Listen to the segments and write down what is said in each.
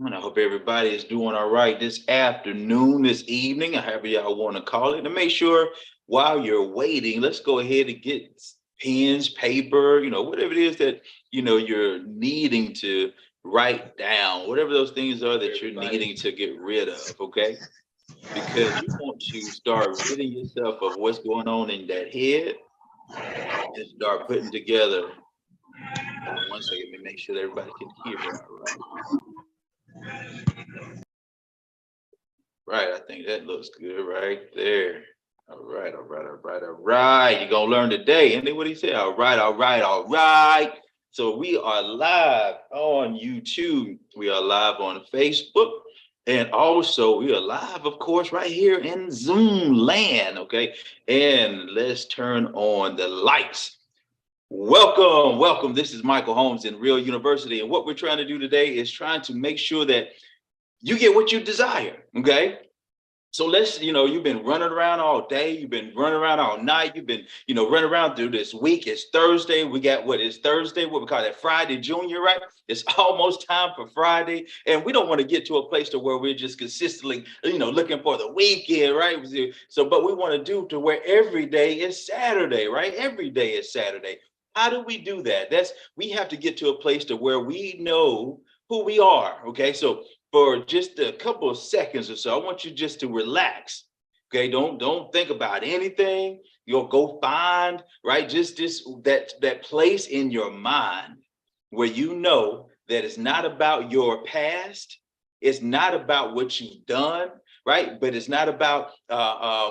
And I hope everybody is doing all right this afternoon, this evening, however y'all want to call it. And make sure while you're waiting, let's go ahead and get pens, paper, whatever it is that, you're needing to write down, whatever those things are that you're needing to get rid of, okay? Because you want to start ridding yourself of what's going on in that head and start putting together. Hold on one second, let me make sure that everybody can hear me all right. Right, I think that looks good right there. All right, all right, all right, all right. You're gonna learn today. And then what he said? All right, all right, all right. So we are live on YouTube. We are live on Facebook. And also we are live, of course, right here in Zoom land. Okay. And let's turn on the lights. Welcome, welcome. This is Michael Holmes in R.E.A.L University. And what we're trying to do today is trying to make sure that you get what you desire. Okay. So let's, you've been running around all day. You've been running around all night. You've been, running around through this week. It's Thursday. We got what is Thursday, what we call that Friday Junior, right? It's almost time for Friday. And we don't want to get to a place to where we're just consistently, looking for the weekend, right? So, but we want to do to where every day is Saturday, right? Every day is Saturday. How do we do that? We have to get to a place to where we know who we are. Okay. So for just a couple of seconds or so, I want you just to relax. Okay, don't think about anything. You'll go find right just that place in your mind where you know that it's not about your past, it's not about what you've done, right? But it's not about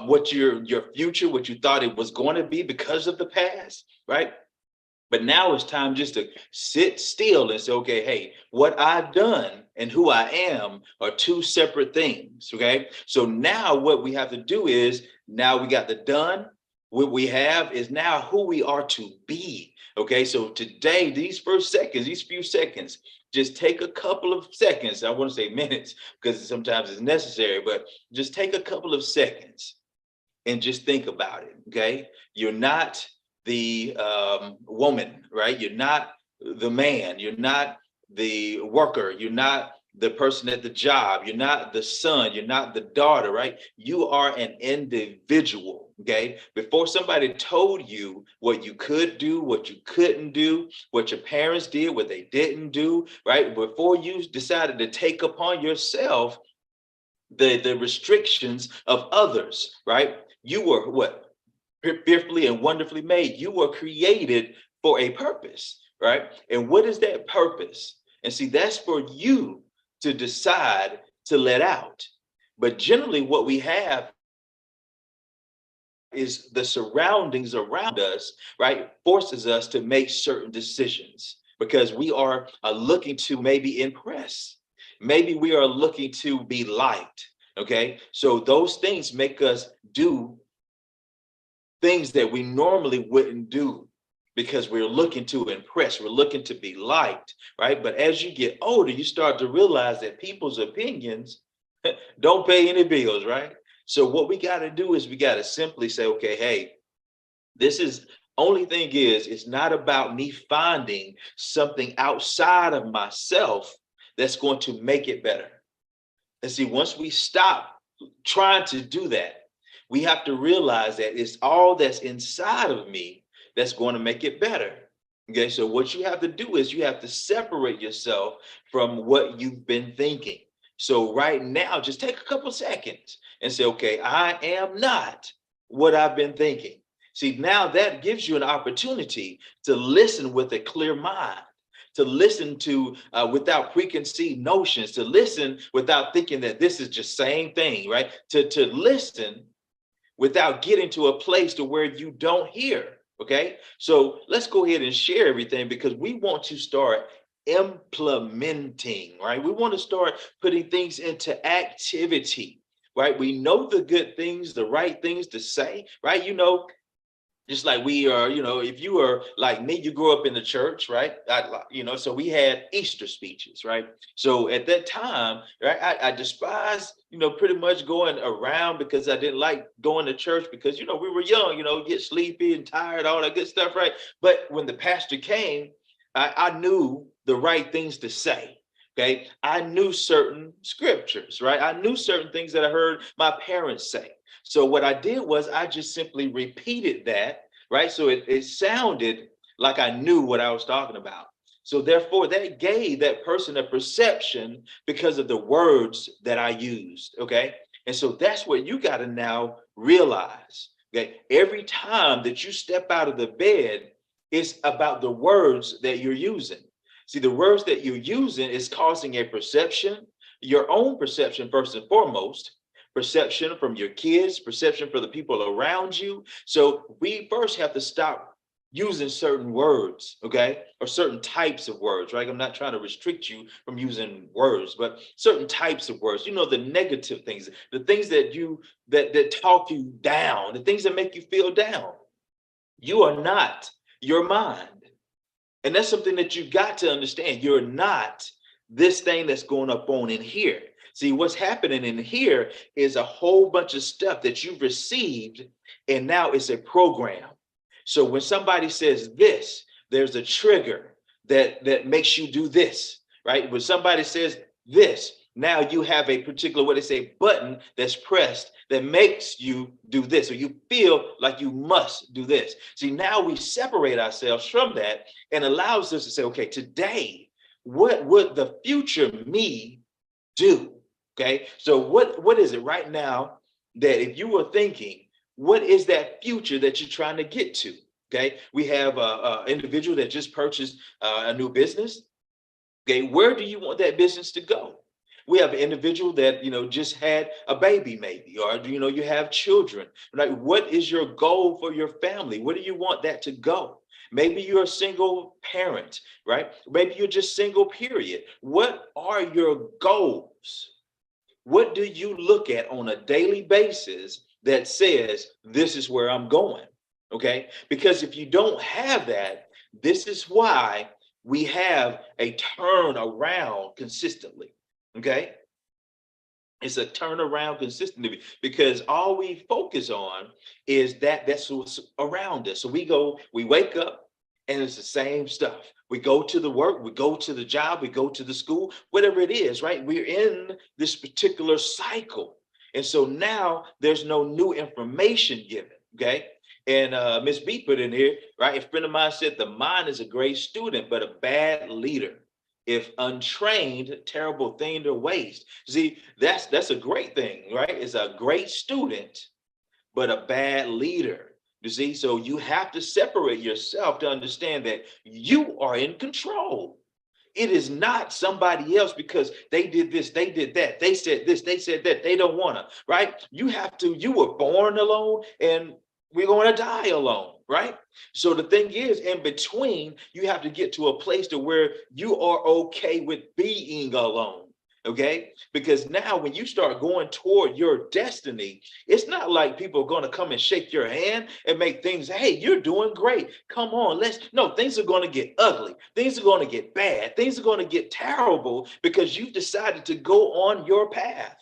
what your future, what you thought it was going to be because of the past, right? But now it's time just to sit still and say, okay, hey, what I've done and who I am are two separate things. Okay. So now what we have to do is now we got the done. What we have is now who we are to be. Okay. So today, these few seconds, just take a couple of seconds. I want to say minutes because sometimes it's necessary, but just take a couple of seconds and just think about it. Okay. You're not the woman, right? You're not the man. You're not the worker. You're not the person at the job. You're not the son. You're not the daughter, right? You are an individual, okay? Before somebody told you what you could do, what you couldn't do, what your parents did, what they didn't do, right? Before you decided to take upon yourself the restrictions of others, right? You were what? Fearfully and wonderfully made. You were created for a purpose, right? And what is that purpose? And see, that's for you to decide to let out. But generally, what we have is the surroundings around us, right? Forces us to make certain decisions because we are looking to maybe impress. Maybe we are looking to be liked. Okay. So those things make us do things that we normally wouldn't do because we're looking to impress, we're looking to be liked, right? But as you get older, you start to realize that people's opinions don't pay any bills, right? So what we got to do is we got to simply say, okay, hey, this is only thing is it's not about me finding something outside of myself that's going to make it better. And see, once we stop trying to do that, we have to realize that it's all that's inside of me that's going to make it better. Okay, so what you have to do is you have to separate yourself from what you've been thinking. So right now, just take a couple seconds and say, okay, I am not what I've been thinking. See, now that gives you an opportunity to listen with a clear mind, to listen to without preconceived notions, to listen without thinking that this is just same thing, right? To listen without getting to a place to where you don't hear. Okay. So let's go ahead and share everything because we want to start implementing, right? We want to start putting things into activity, right? We know the good things, the right things to say, right? Just like we are, if you are like me, you grew up in the church, right? So we had Easter speeches, right? So at that time, right, I despised, pretty much going around because I didn't like going to church because, we were young, get sleepy and tired, all that good stuff, right? But when the pastor came, I knew the right things to say. Okay. I knew certain scriptures, right? I knew certain things that I heard my parents say. So what I did was I just simply repeated that, right? So it sounded like I knew what I was talking about. So therefore, that gave that person a perception because of the words that I used. Okay. And so that's what you got to now realize. Okay. Every time that you step out of the bed, it's about the words that you're using. See, the words that you're using is causing a perception, your own perception, first and foremost, perception from your kids, perception for the people around you. So we first have to stop using certain words, okay, or certain types of words, right? I'm not trying to restrict you from using words, but certain types of words, the negative things, the things that that talk you down, the things that make you feel down. You are not your mind. And that's something that you got to understand. You're not this thing that's going up on in here. See, what's happening in here is a whole bunch of stuff that you've received, and now it's a program. So when somebody says this, there's a trigger that makes you do this, right? When somebody says this, now you have a particular, what they say, button that's pressed that makes you do this, or you feel like you must do this. See, now we separate ourselves from that and allows us to say, okay, today, what would the future me do? Okay, so what is it right now that if you were thinking, what is that future that you're trying to get to? Okay, we have a individual that just purchased a new business. Okay, where do you want that business to go? We have an individual that just had a baby, maybe, or you have children. Like, what is your goal for your family? Where do you want that to go? Maybe you're a single parent, right? Maybe you're just single, period. What are your goals? What do you look at on a daily basis that says, this is where I'm going? Okay, because if you don't have that, this is why we have a turnaround consistently. Okay, it's a turnaround consistently because all we focus on is that's what's around us. So we wake up and it's the same stuff. We go to the work, we go to the job, we go to the school, whatever it is, right? We're in this particular cycle. And so now there's no new information given. Okay. And Miss B put in here, right? A friend of mine said the mind is a great student, but a bad leader. If untrained, terrible thing to waste. See, that's a great thing, right? It's a great student, but a bad leader. You see, so you have to separate yourself to understand that you are in control. It is not somebody else because they did this, they did that, they said this, they said that, they don't want to, right? You were born alone and we're going to die alone, right? So the thing is, in between, you have to get to a place to where you are okay with being alone. Okay, because now when you start going toward your destiny, it's not like people are going to come and shake your hand and make things, hey, you're doing great. Come on, no, things are going to get ugly. Things are going to get bad. Things are going to get terrible because you've decided to go on your path.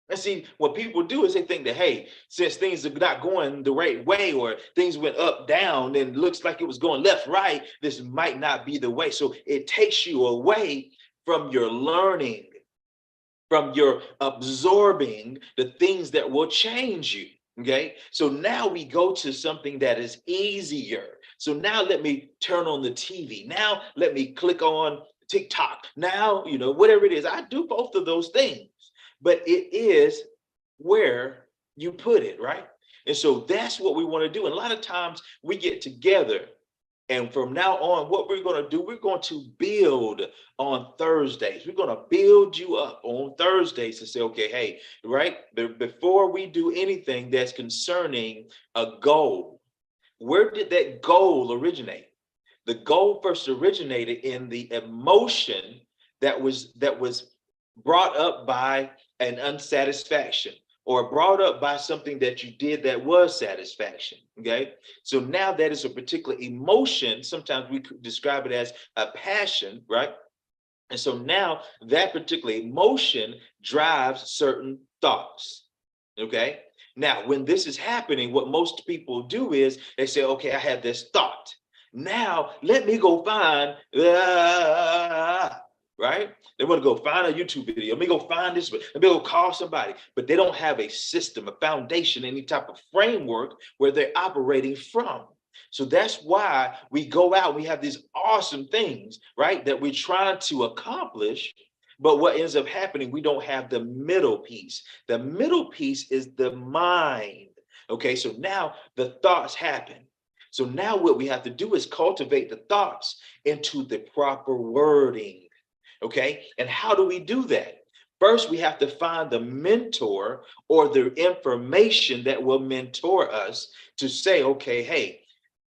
And see, what people do is they think that, hey, since things are not going the right way or things went up, down, and looks like it was going left, right, this might not be the way. So it takes you away from your learning, from your absorbing the things that will change you. Okay. So now we go to something that is easier. So now let me turn on the TV. Now let me click on TikTok. Now, whatever it is, I do both of those things, but it is where you put it, right? And so that's what we want to do. And a lot of times we get together, and from now on, what we're going to do, we're going to build on Thursdays. We're going to build you up on Thursdays to say, okay, hey, right, before we do anything that's concerning a goal, where did that goal originate? The goal first originated in the emotion that was brought up by an unsatisfaction, or brought up by something that you did that was satisfaction. Okay, so now that is a particular emotion. Sometimes we could describe it as a passion, right? And so now that particular emotion drives certain thoughts. Okay, now when this is happening, what most people do is they say, okay, I have this thought. Now let me go find right? They want to go find a YouTube video. Let me go find this, let me go call somebody. But they don't have a system, a foundation, any type of framework where they're operating from. So that's why we go out, we have these awesome things, right, that we're trying to accomplish. But what ends up happening, we don't have the middle piece. The middle piece is the mind. Okay, so now the thoughts happen. So now what we have to do is cultivate the thoughts into the proper wording. Okay, and how do we do that? First, we have to find the mentor or the information that will mentor us to say, okay, hey,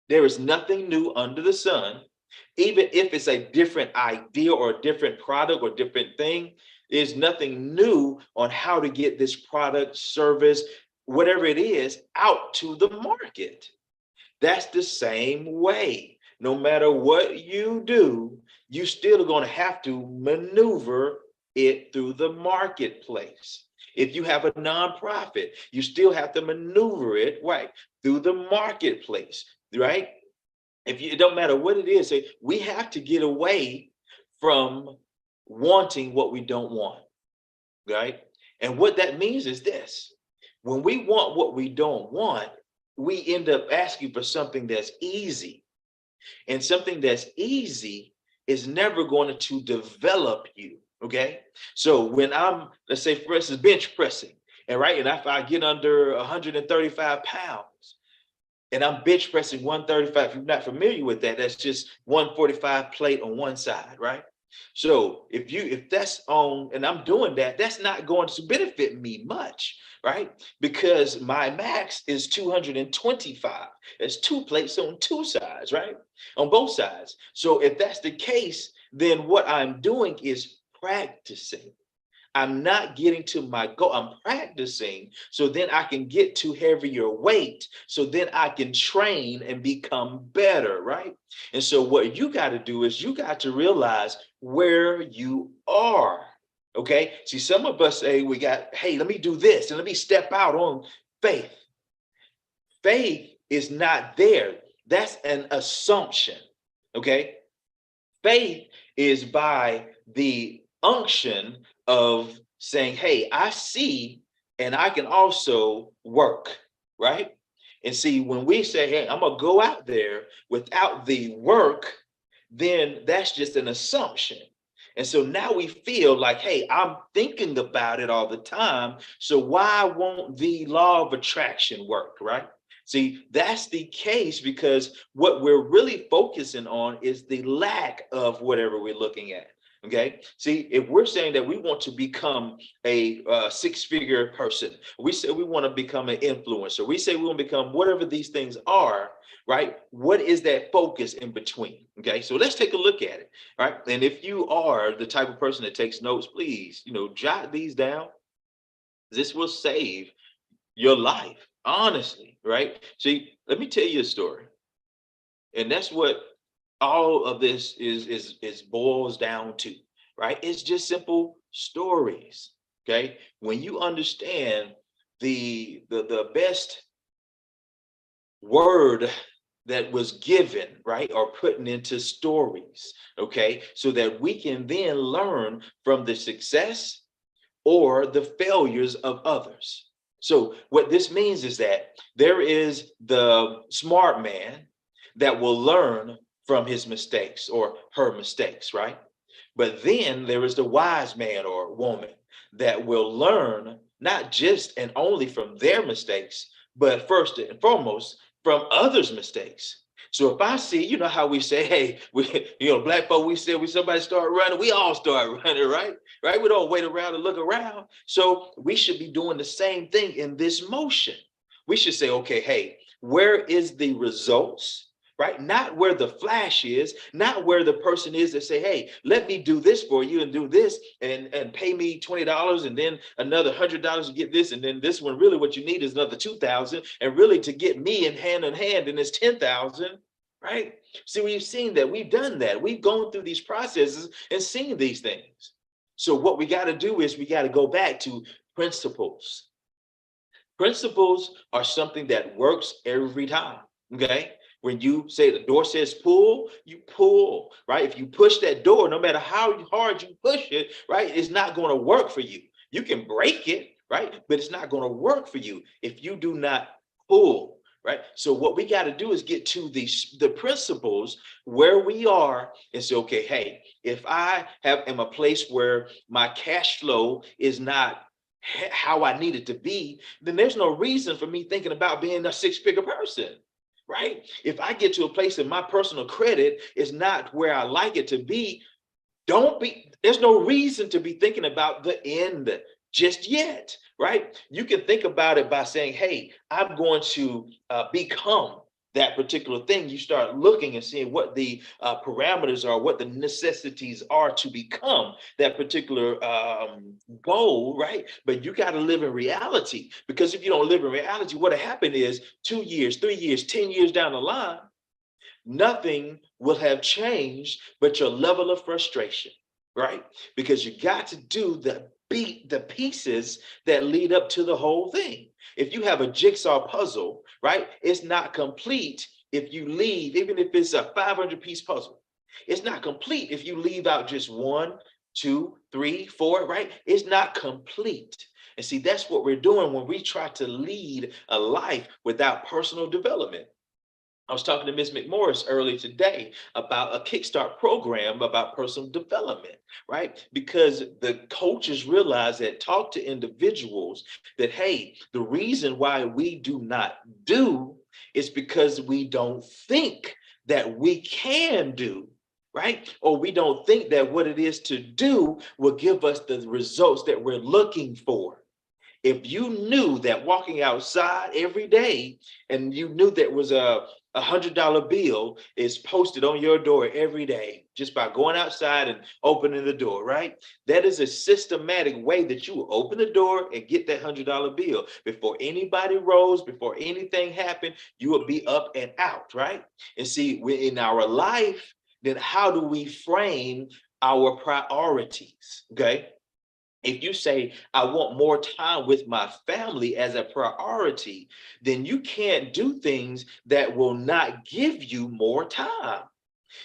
there is nothing new under the sun. Even if it's a different idea or a different product or different thing, there's nothing new on how to get this product, service, whatever it is, out to the market. That's the same way. No matter what you do, you still are going to have to maneuver it through the marketplace. If you have a nonprofit, you still have to maneuver it right through the marketplace, right? If you, it don't matter what it is, we have to get away from wanting what we don't want, right? And what that means is this: when we want what we don't want, we end up asking for something that's easy. And something that's easy is never going to develop you. Okay. So when I'm, let's say, for instance, bench pressing, and right, and if I get under 135 pounds, and I'm bench pressing 135. If you're not familiar with that, that's just 145 plate on one side, right? So if that's on, and I'm doing that, that's not going to benefit me much, right? Because my max is 225. There's two plates on two sides, right? On both sides. So if that's the case, then what I'm doing is practicing. I'm not getting to my goal. I'm practicing so then I can get to heavier weight. So then I can train and become better, right? And so what you got to do is you got to realize where you are. Okay. See, some of us say hey, let me do this and let me step out on faith. Faith is not there. That's an assumption. Okay. Faith is by the unction of saying, hey, I see and I can also work, right? And see, when we say, hey, I'm going to go out there without the work, then that's just an assumption. And so now we feel like, hey, I'm thinking about it all the time. So why won't the law of attraction work, right? See, that's the case because what we're really focusing on is the lack of whatever we're looking at. Okay. See, if we're saying that we want to become a six-figure person, we say we want to become an influencer, we say we want to become whatever these things are, right? What is that focus in between? Okay. So let's take a look at it. Right. And if you are the type of person that takes notes, please, jot these down. This will save your life, honestly, right? See, let me tell you a story. And that's what all of this is boils down to, right? It's just simple stories. Okay. When you understand the best word that was given, right, or putting into stories, okay, so that we can then learn from the success or the failures of others. So what this means is that there is the smart man that will learn from his mistakes or her mistakes, right? But then there is the wise man or woman that will learn not just and only from their mistakes, but first and foremost from others' mistakes. So if I see, how we say, hey, black folk, we say when somebody start running, we all start running, right? Right? We don't wait around and look around. So we should be doing the same thing in this motion. We should say, okay, hey, where is the results? Right? Not where the flash is, not where the person is that say, hey, let me do this for you and do this and pay me $20 and then another $100 to get this. And then this one, really what you need is another 2,000. And really to get me in hand, and it's 10,000, right? See, we've seen that, we've done that. We've gone through these processes and seen these things. So what we got to do is we got to go back to principles. Principles are something that works every time. Okay. When you say the door says pull, you pull, right? If you push that door, no matter how hard you push it, right, it's not going to work for you. You can break it, right? But it's not going to work for you if you do not pull, right? So what we got to do is get to the principles where we are and say, okay, hey, if I am a place where my cash flow is not how I need it to be, then there's no reason for me thinking about being a six-figure person. Right? If I get to a place that my personal credit is not where I like it to be, there's no reason to be thinking about the end just yet, right? You can think about it by saying, hey, I'm going to become that particular thing. You start looking and seeing what the parameters are, what the necessities are to become that particular goal, right? But you got to live in reality, because if you don't live in reality, what'll happen is 2 years, 3 years, 10 years down the line, nothing will have changed but your level of frustration, right? Because you got to do the pieces that lead up to the whole thing. If you have a jigsaw puzzle, right, it's not complete if you leave, even if it's a 500-piece puzzle. It's not complete if you leave out just 1, 2, 3, 4, right? It's not complete. And see, that's what we're doing when we try to lead a life without personal development. I was talking to Ms. McMorris earlier today about a Kickstart program about personal development, right? Because the coaches realize that, talk to individuals that, hey, the reason why we do not do is because we don't think that we can do, right? Or we don't think that what it is to do will give us the results that we're looking for. If you knew that walking outside every day and you knew there was a $100 bill is posted on your door every day just by going outside and opening the door, right? That is a systematic way that you will open the door and get that $100 bill. Before anybody rose, before anything happened, you will be up and out, right? And see, in our life, then how do we frame our priorities, okay? If you say, I want more time with my family as a priority, then you can't do things that will not give you more time.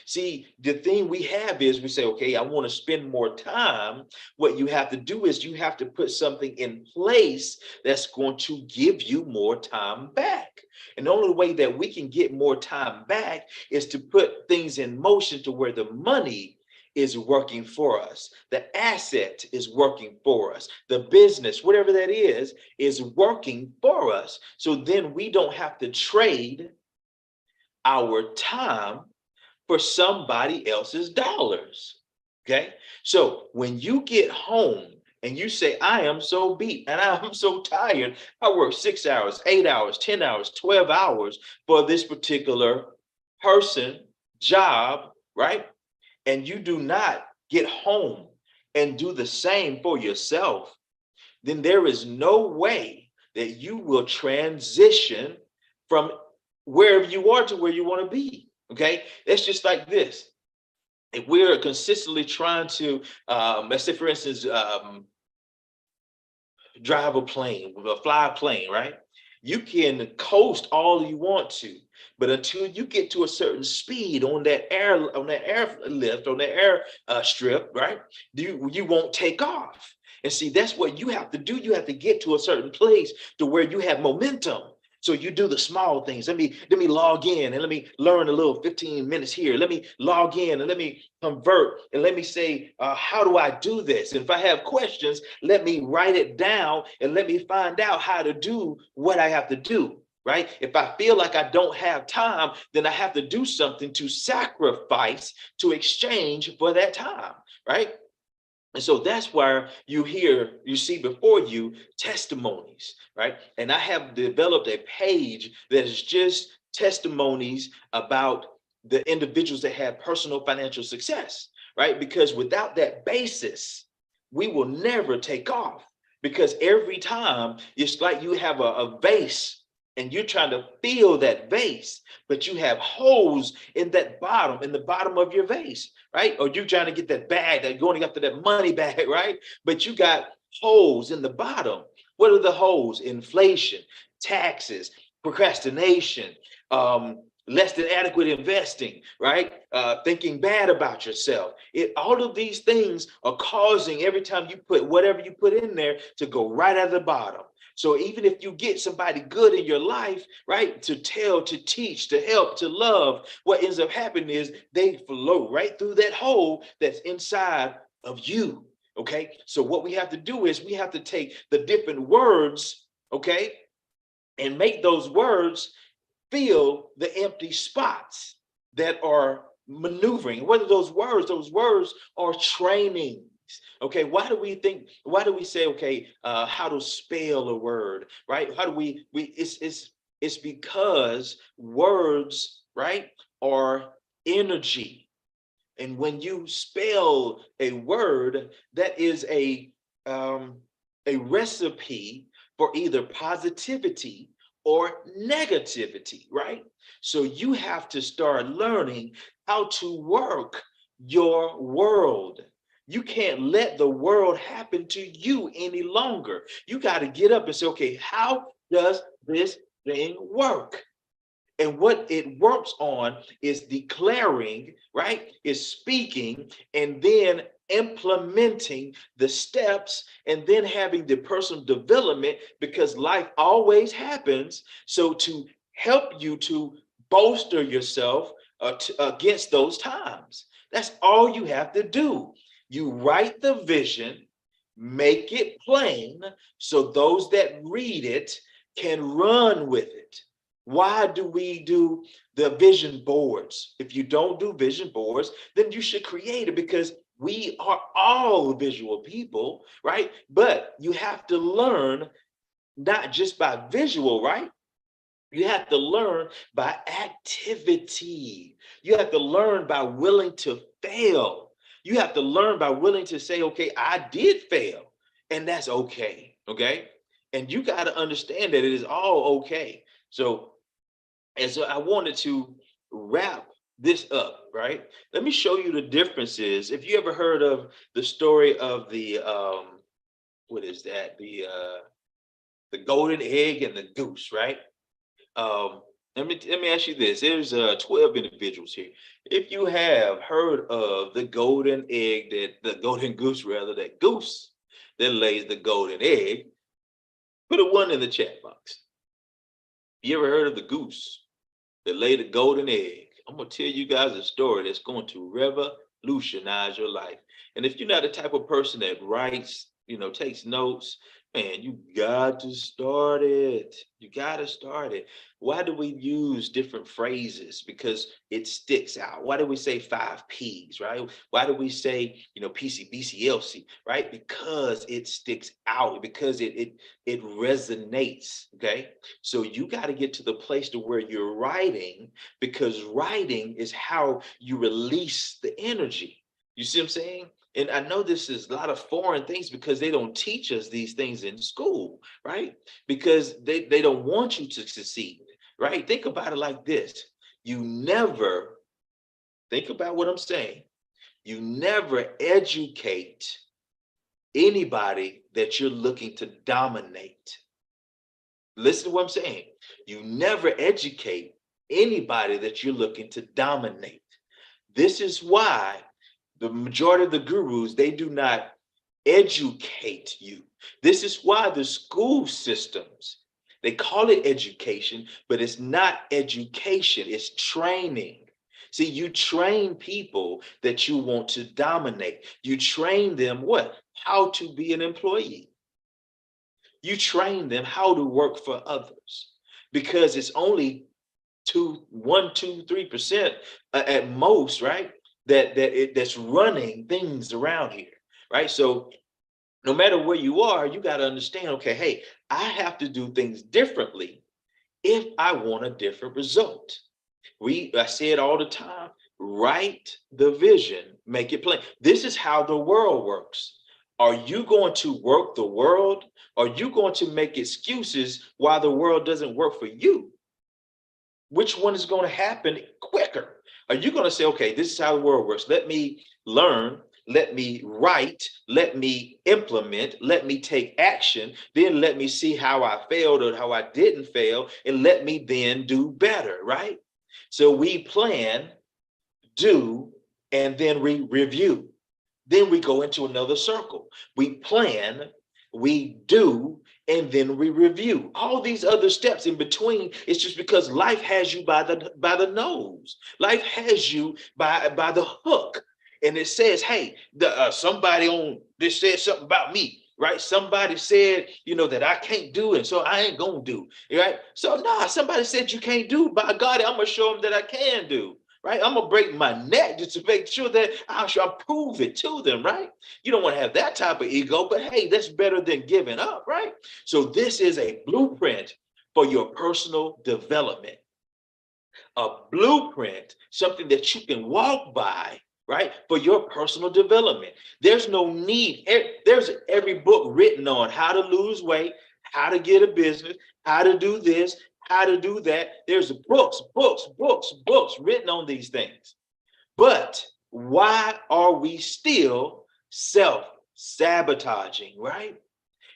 See, the thing we have is we say, okay, I want to spend more time. What you have to do is you have to put something in place that's going to give you more time back. And the only way that we can get more time back is to put things in motion to where the money is working for us. The asset is working for us. The business, whatever that is working for us. So then we don't have to trade our time for somebody else's dollars. Okay. So when you get home and you say, I am so beat and I'm so tired, I work 6 hours, 8 hours, 10 hours, 12 hours for this particular person, job, right? And you do not get home and do the same for yourself, then there is no way that you will transition from wherever you are to where you want to be. Okay, it's just like this. If we're consistently trying to, let's say, for instance, drive a plane, fly a plane, right? You can coast all you want to, but until you get to a certain speed on that airlift, on that air strip, right? You won't take off. And see, that's what you have to do. You have to get to a certain place to where you have momentum. So you do the small things. Let me log in and let me learn a little 15 minutes here. Let me log in and let me convert and let me say, how do I do this? And if I have questions, let me write it down and let me find out how to do what I have to do, right? If I feel like I don't have time, then I have to do something to sacrifice, to exchange for that time, right? And so that's where you see before you testimonies, right? And I have developed a page that is just testimonies about the individuals that have personal financial success, right? Because without that basis, we will never take off, because every time it's like you have a vase and you're trying to fill that vase, but you have holes in the bottom of your vase, right? Or you're trying to get that bag, that going after that money bag, right? But you got holes in the bottom. What are the holes? Inflation, taxes, procrastination, less than adequate investing, right? Thinking bad about yourself. All of these things are causing every time you put whatever you put in there to go right at the bottom. So even if you get somebody good in your life, right, to tell, to teach, to help, to love, what ends up happening is they flow right through that hole that's inside of you. Okay. So what we have to do is we have to take the different words, okay, and make those words fill the empty spots that are maneuvering. What are those words? Those words are trainings. Okay, why do we say, okay, how to spell a word, right? How do it's because words, right, are energy. And when you spell a word, that is a recipe for either positivity or negativity, right? So you have to start learning how to work your world. You can't let the world happen to you any longer. You got to get up and say, okay, how does this thing work? And what it works on is declaring, right? Is speaking and then implementing the steps and then having the personal development because life always happens. So to help you to bolster yourself against those times, that's all you have to do. You write the vision, make it plain so those that read it can run with it. Why do we do the vision boards? If you don't do vision boards, then you should create it because we are all visual people, right? But you have to learn not just by visual, right? You have to learn by activity. You have to learn by willing to fail. You have to learn by willing to say, okay, I did fail, and that's okay. Okay. And you got to understand that it is all okay. So I wanted to wrap this up, right? Let me show you the differences. If you ever heard of the story of the what is that? The golden egg and the goose, right? Um, let me ask you this. There's 12 individuals here. If you have heard of the golden egg, that the golden goose, rather, that goose that lays the golden egg, put a one in the chat box. You ever heard of the goose that laid a golden egg? I'm gonna tell you guys a story that's going to revolutionize your life. And if you're not the type of person that writes, takes notes, man, you got to start it. You got to start it. Why do we use different phrases? Because it sticks out. Why do we say 5 Ps, right? Why do we say, PCBCLC, right? Because it sticks out, because it resonates. Okay. So you got to get to the place to where you're writing, because writing is how you release the energy. You see what I'm saying? And I know this is a lot of foreign things because they don't teach us these things in school, right? Because they don't want you to succeed, right? Think about it like this. You never, think about what I'm saying. You never educate anybody that you're looking to dominate. Listen to what I'm saying. You never educate anybody that you're looking to dominate. This is why the majority of the gurus, they do not educate you. This is why the school systems, they call it education, but it's not education, it's training. See, you train people that you want to dominate. You train them what? How to be an employee. You train them how to work for others, because it's only 3% at most, right? That's running things around here, right? So no matter where you are, you got to understand, okay, hey, I have to do things differently if I want a different result. I say it all the time, write the vision, make it plain. This is how the world works. Are you going to work the world? Or are you going to make excuses why the world doesn't work for you? Which one is going to happen quicker? Are you going to say, okay, this is how the world works. Let me learn, let me write, let me implement, let me take action, then let me see how I failed or how I didn't fail, and let me then do better, right? So we plan, do, and then we review. Then we go into another circle. We plan, we do, and then we review. All these other steps in between, it's just because life has you by the nose. Life has you by the hook. And it says, hey, somebody on this said something about me, right? Somebody said, that I can't do it, so I ain't gonna do, right? So somebody said you can't do, by God, I'm gonna show them that I can do. Right? I'm gonna break my neck just to make sure that I prove it to them, right? You don't want to have that type of ego, but hey, that's better than giving up, right? So this is a blueprint for your personal development. A blueprint, something that you can walk by, right? For your personal development. There's no need. There's every book written on how to lose weight, how to get a business, how to do this, how to do that. There's books written on these things. But why are we still self-sabotaging, right?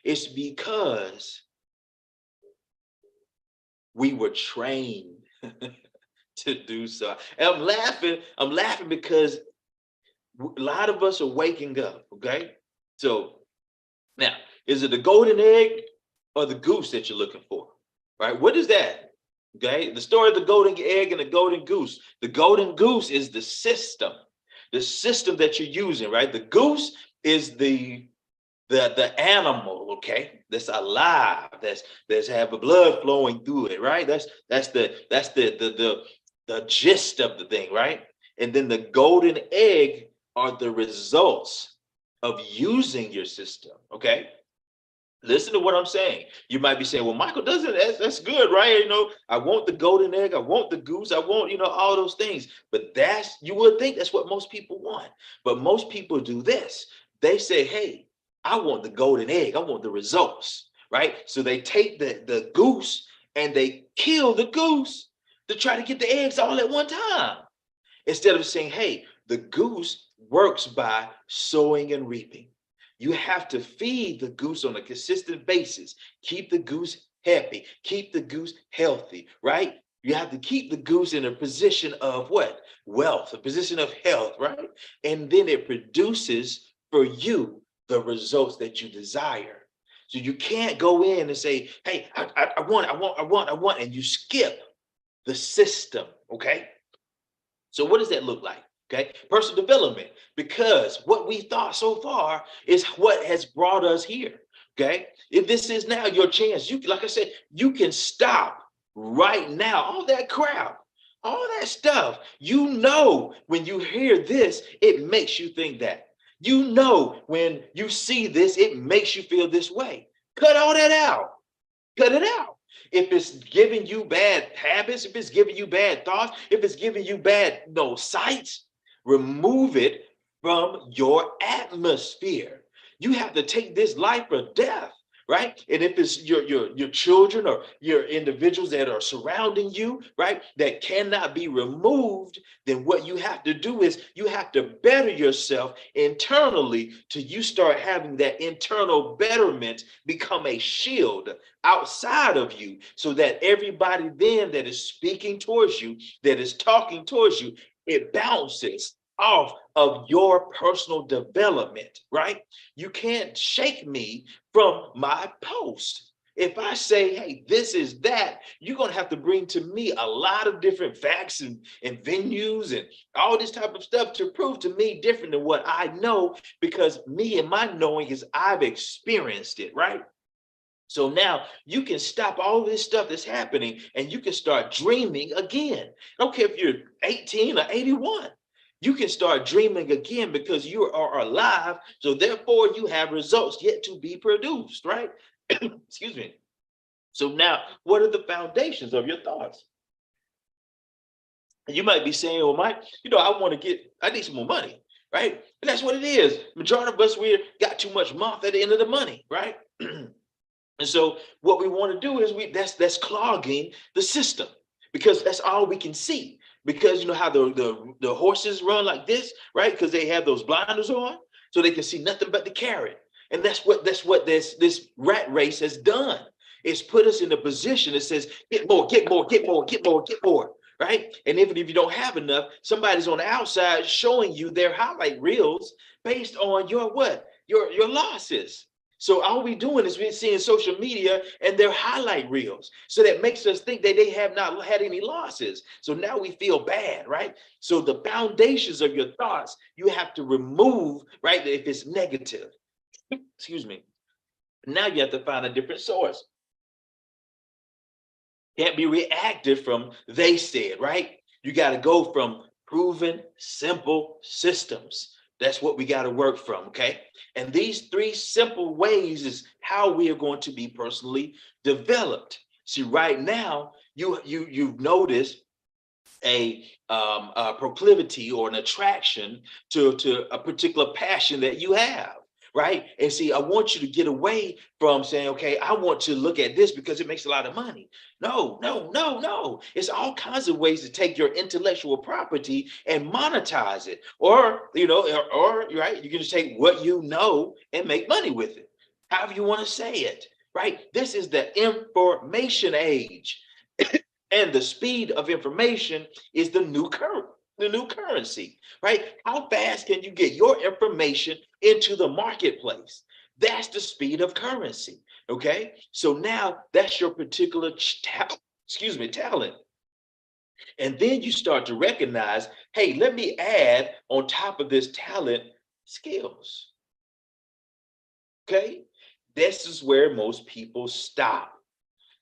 It's because we were trained to do so. And I'm laughing because a lot of us are waking up, okay? So now, is it the golden egg or the goose that you're looking for? Right? What is that? Okay. The story of the golden egg and the golden goose. The golden goose is the system that you're using, right? The goose is the animal, okay, that's alive, that's have the blood flowing through it, right? That's the gist of the thing, right? And then the golden egg are the results of using your system, okay? Listen to what I'm saying. You might be saying, well, Michael, that's good, right? I want the golden egg, I want the goose, I want, all those things. But you would think that's what most people want. But most people do this. They say, hey, I want the golden egg, I want the results, right? So they take the goose and they kill the goose to try to get the eggs all at one time. Instead of saying, hey, the goose works by sowing and reaping. You have to feed the goose on a consistent basis. Keep the goose happy. Keep the goose healthy, right? You have to keep the goose in a position of what? Wealth, a position of health, right? And then it produces for you the results that you desire. So you can't go in and say, hey, I want, and you skip the system, okay? So what does that look like? Okay, personal development, because what we thought so far is what has brought us here. Okay, if this is now your chance, like I said, you can stop right now. All that crap, all that stuff, when you hear this, it makes you think that. When you see this, it makes you feel this way. Cut all that out. Cut it out. If it's giving you bad habits, if it's giving you bad thoughts, if it's giving you bad sights, remove it from your atmosphere. You have to take this life or death, right? And if it's your children or your individuals that are surrounding you, right, that cannot be removed, then what you have to do is you have to better yourself internally till you start having that internal betterment become a shield outside of you, so that everybody then that is speaking towards you, that is talking towards you, it bounces off of your personal development, right? You can't shake me from my post. If I say, hey, this is that, you're going to have to bring to me a lot of different facts and venues and all this type of stuff to prove to me different than what I know, because me and my knowing is I've experienced it, right? So now you can stop all this stuff that's happening and you can start dreaming again. I don't care if you're 18 or 81. You can start dreaming again because you are alive. So therefore you have results yet to be produced, right? Excuse me. So now, what are the foundations of your thoughts? You might be saying, well, Mike, I need some more money, right? And that's what it is. Majority of us, we got too much mouth at the end of the money, right? And so what we want to do is that's clogging the system, because that's all we can see. Because you know how the horses run like this, right? Because they have those blinders on, so they can see nothing but the carrot. And that's what this rat race has done. It's put us in a position that says, get more, get more, get more, get more, get more. right? And even if you don't have enough, somebody's on the outside showing you their highlight reels based on your what? Your losses. So all we doing is we're seeing social media and their highlight reels. So that makes us think that they have not had any losses. So now we feel bad, right? So the foundations of your thoughts, you have to remove, right? If it's negative, excuse me. Now you have to find a different source. Can't be reactive from they said, right? You got to go from proven, simple systems. That's what we got to work from, okay? And these three simple ways is how we are going to be personally developed. See, right now, you've noticed a proclivity or an attraction to a particular passion that you have, right? And see, I want you to get away from saying, okay, I want to look at this because it makes a lot of money. No, no, no, no. It's all kinds of ways to take your intellectual property and monetize it. Or, or right, you can just take what you know and make money with it. However you want to say it, right? This is the information age. And the speed of information is the new currency, right? How fast can you get your information into the marketplace? That's the speed of currency. Okay. So now that's your particular talent. And then you start to recognize, hey, let me add on top of this talent skills. Okay. This is where most people stop.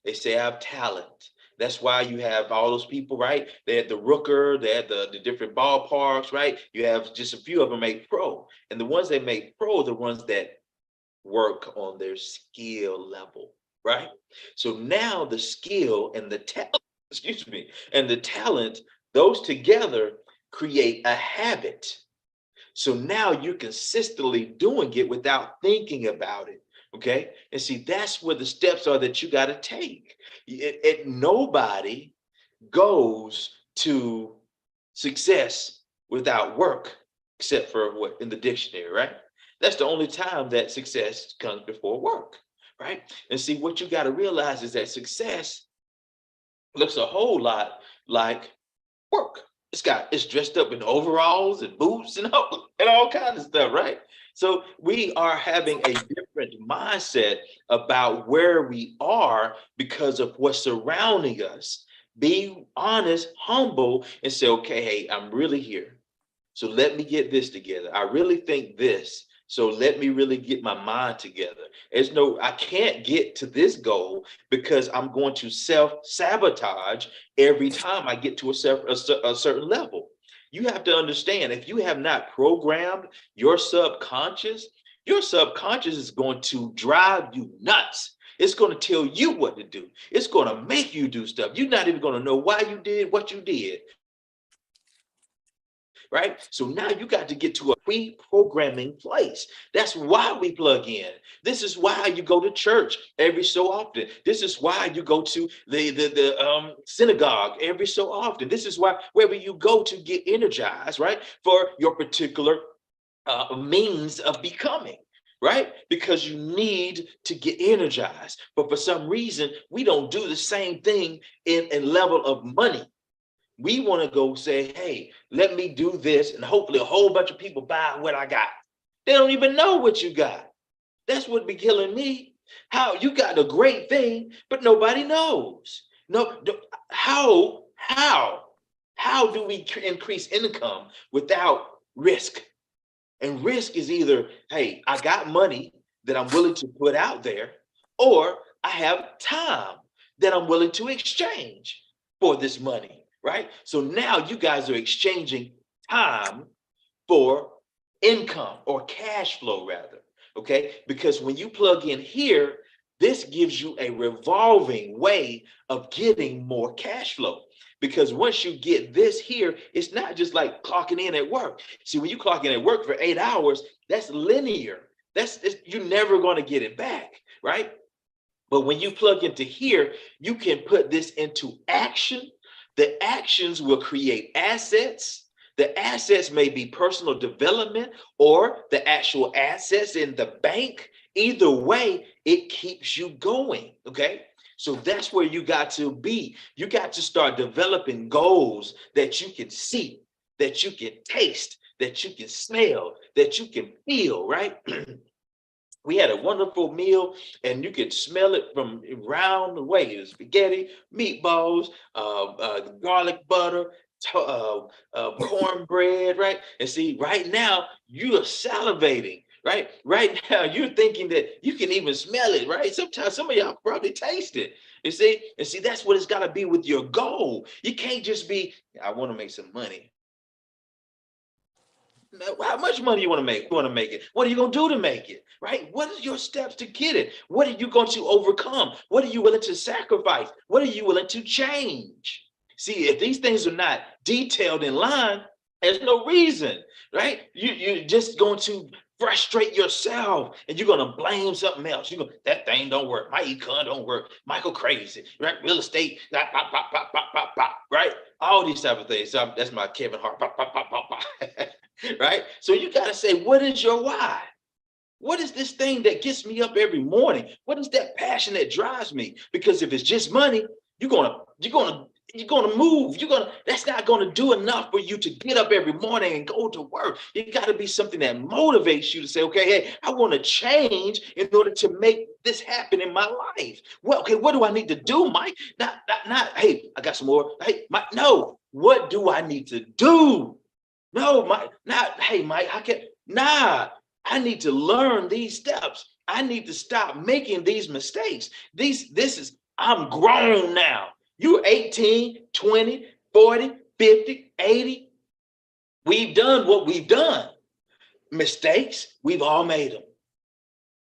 They say I have talent. That's why you have all those people, right? They had the Rooker, they had the different ballparks, right? You have just a few of them make pro. And the ones that make pro are the ones that work on their skill level, right? So now the skill and the talent, excuse me, and the talent, those together create a habit. So now you're consistently doing it without thinking about it. Okay. And see, that's where the steps are that you got to take. Nobody goes to success without work, except for what in the dictionary, right? That's the only time that success comes before work, right? And see, what you got to realize is that success looks a whole lot like work. It's dressed up in overalls and boots and all kinds of stuff, right? So we are having a different mindset about where we are because of what's surrounding us. Be honest, humble, and say, okay, hey, I'm really here. So let me get this together. I really think this. So let me really get my mind together. I can't get to this goal because I'm going to self-sabotage every time I get to a certain level. You have to understand, if you have not programmed your subconscious is going to drive you nuts. It's going to tell you what to do. It's going to make you do stuff. You're not even going to know why you did what you did. Right? So now you got to get to a pre-programming place. That's why we plug in. This is why you go to church every so often. This is why you go to the synagogue every so often. This is why wherever you go to get energized, right, for your particular means of becoming. Right? Because you need to get energized. But for some reason, we don't do the same thing in level of money. We want to go say, hey, let me do this, and hopefully a whole bunch of people buy what I got. They don't even know what you got. That's what be killing me. How you got a great thing, but nobody knows. No, how do we increase income without risk? And risk is either, hey, I got money that I'm willing to put out there, or I have time that I'm willing to exchange for this money. Right? So now you guys are exchanging time for income or cash flow rather. Okay. Because when you plug in here, this gives you a revolving way of getting more cash flow. Because once you get this here, it's not just like clocking in at work. See, when you clock in at work for 8 hours, that's linear. You're never going to get it back. Right? But when you plug into here, you can put this into action. The actions will create assets. The assets may be personal development or the actual assets in the bank. Either way, it keeps you going. Okay. So that's where you got to be. You got to start developing goals that you can see, that you can taste, that you can smell, that you can feel, right? We had a wonderful meal, and you could smell it from around the way. It was spaghetti, meatballs, garlic butter, cornbread, right? And see, right now you are salivating, right? Right now you're thinking that you can even smell it, right? Sometimes some of y'all probably taste it. And see, that's what it's got to be with your goal. You can't just be, I want to make some money. How much money you want to make? You want to make it. What are you going to do to make it? Right? What are your steps to get it? What are you going to overcome? What are you willing to sacrifice? What are you willing to change? See, if these things are not detailed in line, there's no reason, right? You're just going to frustrate yourself, and you're going to blame something else. You go, that thing don't work. My econ don't work. Michael crazy, right? Real estate, pop, pop, pop, pop, pop, pop, pop, right? All these type of things. So that's my Kevin Hart, pop, pop, pop, pop, pop. Right? So you got to say, what is your why? What is this thing that gets me up every morning? What is that passion that drives me? Because if it's just money, you're gonna move. That's not gonna do enough for you to get up every morning and go to work. It got to be something that motivates you to say, okay, hey, I want to change in order to make this happen in my life. Well, okay, what do I need to do, Mike? Not, hey, I got some more. Hey, Mike, no, what do I need to do? No, Mike, not, hey, Mike, I need to learn these steps. I need to stop making these mistakes. I'm grown now. You're 18, 20, 40, 50, 80. We've done what we've done. Mistakes, we've all made them.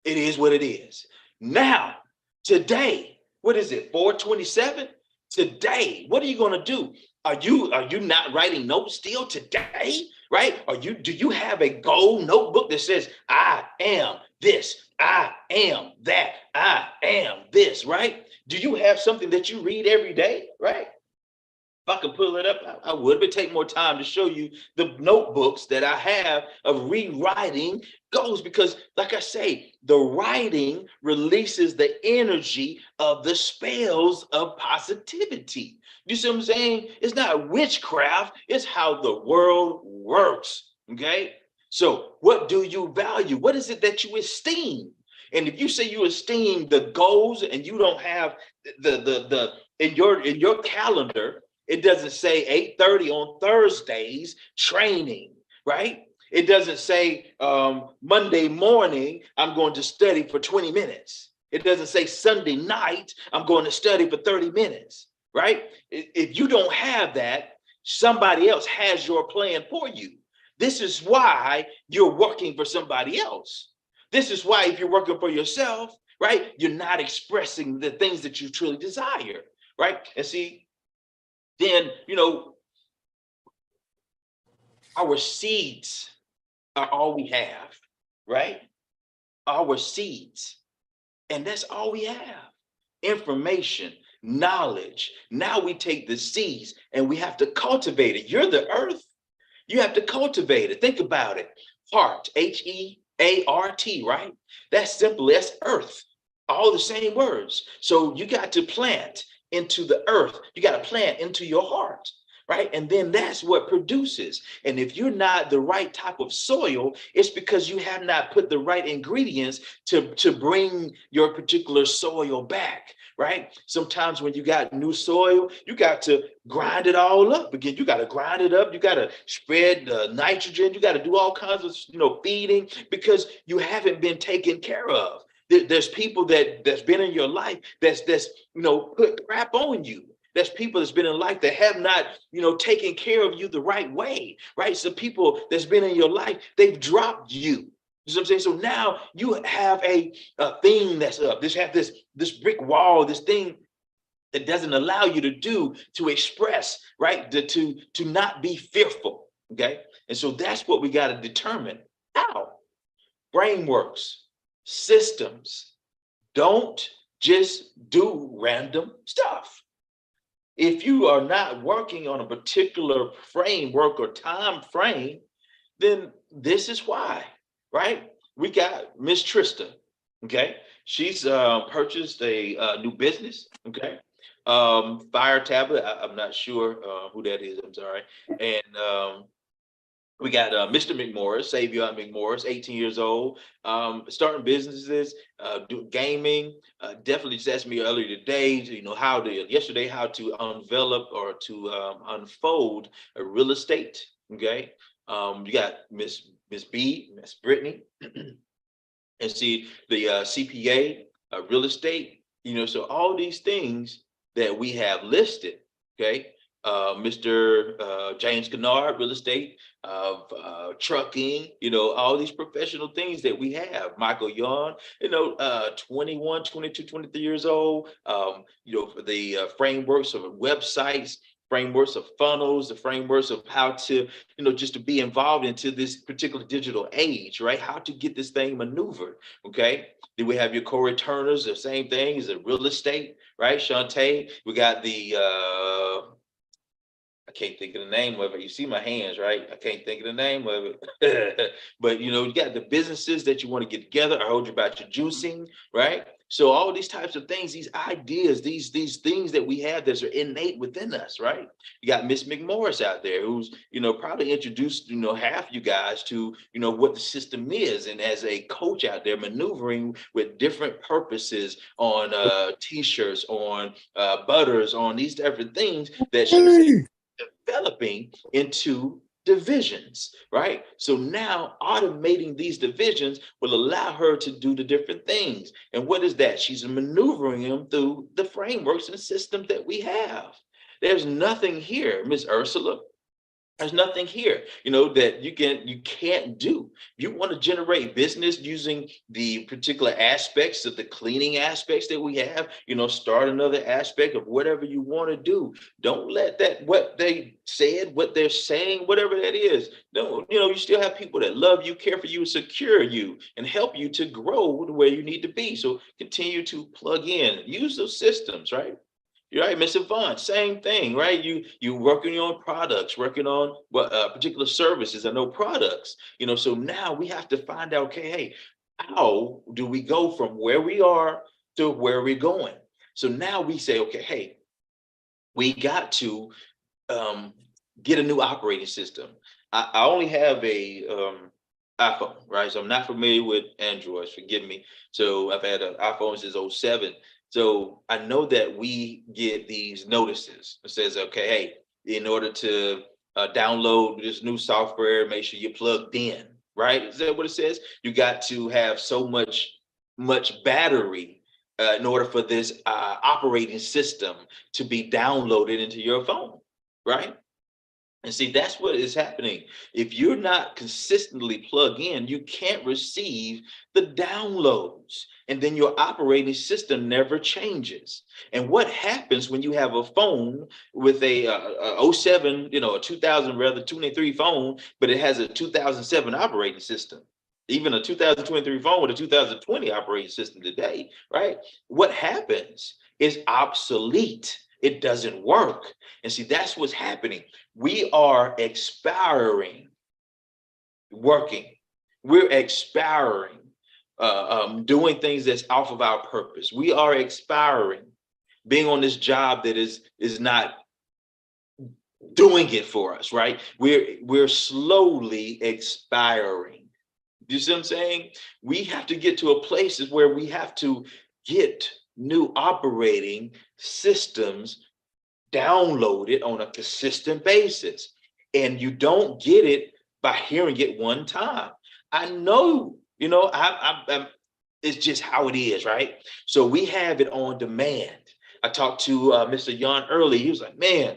It is what it is. Now, today, what is it, 427? Today, what are you going to do? Are you not writing notes still today? Right? Do you have a goal notebook that says, I am this, I am that, I am this, right? Do you have something that you read every day, right? If I could pull it up, I would, but take more time to show you the notebooks that I have of rewriting goals, because like I say, the writing releases the energy of the spells of positivity. You see what I'm saying? It's not witchcraft, it's how the world works. Okay. So what do you value? What is it that you esteem? And if you say you esteem the goals and you don't have the in your calendar, it doesn't say 8:30 on Thursdays training, right? It doesn't say Monday morning, I'm going to study for 20 minutes. It doesn't say Sunday night, I'm going to study for 30 minutes, right? If you don't have that, somebody else has your plan for you. This is why you're working for somebody else. This is why if you're working for yourself, right, you're not expressing the things that you truly desire, right? And see, then, our seeds are all we have, right? Our seeds. And that's all we have. Information, knowledge. Now we take the seeds and we have to cultivate it. You're the earth. You have to cultivate it. Think about it. Heart, Heart, right? That's simple. That's earth. All the same words. So you got to plant into the earth. You got to plant into your heart, right? And then that's what produces. And if you're not the right type of soil, it's because you have not put the right ingredients to bring your particular soil back, right? Sometimes when you got new soil, you got to grind it all up again. You got to grind it up. You got to spread nitrogen. You got to do all kinds of, feeding, because you haven't been taken care of. There's people that's been in your life that's put crap on you. There's people that's been in life that have not, taken care of you the right way, right? So people that's been in your life, they've dropped you. You know what I'm saying? So now you have a thing that's up. This brick wall, this thing that doesn't allow you to express, right? To not be fearful. Okay. And so that's what we got to determine. How? Brain works, systems. Don't just do random stuff. If you are not working on a particular framework or time frame, then this is why, right? We got Miss Trista. Okay, she's purchased a new business. Okay, Fire Tablet. I'm not sure who that is. I'm sorry. And we got Mr. McMorris, Savion McMorris, 18 years old, starting businesses, do gaming. Definitely just asked me earlier today, yesterday, how to envelop or to unfold a real estate. Okay, you got Miss B, Miss Brittany, and see the CPA, real estate, so all these things that we have listed, okay? Mr. James Kennard, real estate, trucking, all these professional things that we have. Michael Young, 21, 22, 23 years old, for the frameworks of websites, frameworks of funnels, the frameworks of how to, just to be involved into this particular digital age, right? How to get this thing maneuvered, okay? Then we have your Corey Turners, the same thing as a real estate, right? Shantae, we got the, I can't think of the name of it. You see my hands, right? I can't think of the name of it. But you got the businesses that you want to get together. I told you about your juicing, right? So all these types of things, these ideas, these things that we have that are innate within us, right? You got Miss McMorris out there who's, probably introduced, half you guys to, what the system is. And as a coach out there maneuvering with different purposes on t-shirts, on butters, on these different things that she's developing into divisions, right? So now automating these divisions will allow her to do the different things. And what is that? She's maneuvering them through the frameworks and systems that we have. There's nothing here, Miss Ursula. There's nothing here, that you can't do. If you want to generate business using the particular aspects of the cleaning aspects that we have, start another aspect of whatever you want to do. Don't let that, what they said, what they're saying, whatever that is. No, you still have people that love you, care for you, secure you, and help you to grow to where you need to be. So continue to plug in, use those systems, right? You're right, Mr. Vaughn, same thing, right? You working on products, working on what particular services. I know products, so now we have to find out, okay, hey, how do we go from where we are to where we're going? So now we say, okay, hey, we got to get a new operating system. I only have a iPhone, right? So I'm not familiar with Androids, forgive me. So I've had an iPhone since '07. So I know that we get these notices. It says, okay, hey, in order to download this new software, make sure you're plugged in, right? Is that what it says? You got to have so much battery in order for this operating system to be downloaded into your phone, right? And see, that's what is happening. If you're not consistently plugged in, you can't receive the downloads. And then your operating system never changes. And what happens when you have a phone with a '07, a 2000 rather 23 phone, but it has a 2007 operating system? Even a 2023 phone with a 2020 operating system today, right? What happens is obsolete. It doesn't work. And see, that's what's happening. We are expiring working. We're expiring doing things that's off of our purpose. We are expiring being on this job that is not doing it for us, right? We're slowly expiring. You see what I'm saying? We have to get to a place where we have to get new operating systems downloaded on a consistent basis. And you don't get it by hearing it one time. I know, it's just how it is, right? So we have it on demand. I talked to Mr. Yon early. He was like, man,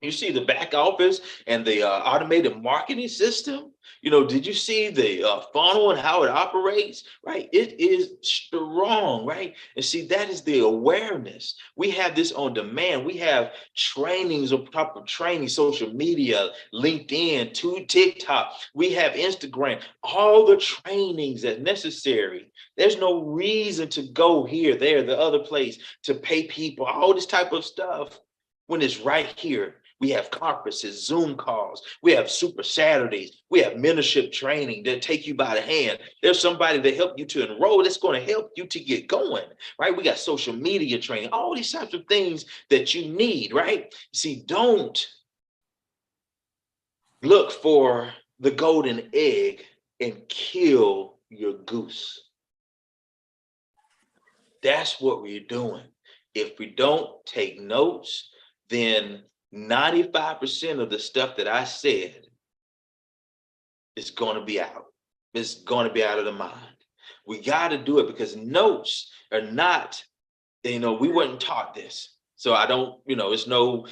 you see the back office and the automated marketing system? Did you see the funnel and how it operates? Right? It is strong, right? And see, that is the awareness. We have this on demand. We have trainings on top of training, social media, LinkedIn, to TikTok. We have Instagram, all the trainings that's necessary. There's no reason to go here, there, the other place to pay people, all this type of stuff when it's right here. We have conferences, Zoom calls. We have Super Saturdays. We have mentorship training that take you by the hand. There's somebody that help you to enroll that's going to help you to get going, right? We got social media training, all these types of things that you need, right? See, don't look for the golden egg and kill your goose. That's what we're doing. If we don't take notes, then 95% of the stuff that I said is going to be out. It's going to be out of the mind. We got to do it because notes are not, we weren't taught this. So I don't, it's no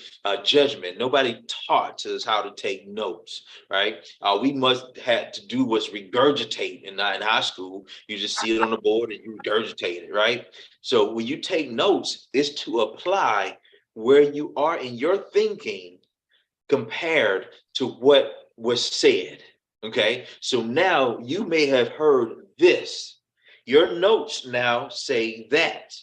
judgment. Nobody taught us how to take notes, right? We must have to do was regurgitate in high school. You just see it on the board and you regurgitate it, right? So when you take notes, it's to apply where you are in your thinking compared to what was said, okay? So now you may have heard this. Your notes now say that.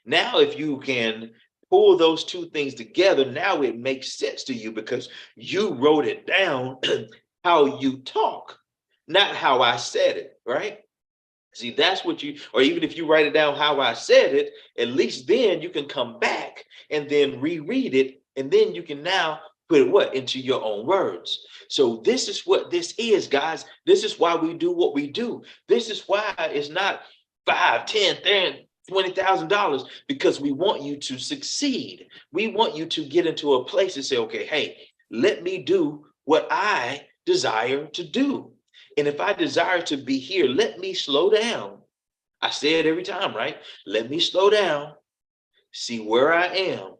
Now, if you can pull those two things together, now it makes sense to you because you wrote it down how you talk, not how I said it, right? See, that's what or even if you write it down how I said it, at least then you can come back and then reread it. And then you can now put it into your own words. So this is what this is, guys. This is why we do what we do. This is why it's not $5, $10, $20,000, because we want you to succeed. We want you to get into a place and say, okay, hey, let me do what I desire to do. And if I desire to be here, let me slow down. I say it every time, right? Let me slow down, see where I am,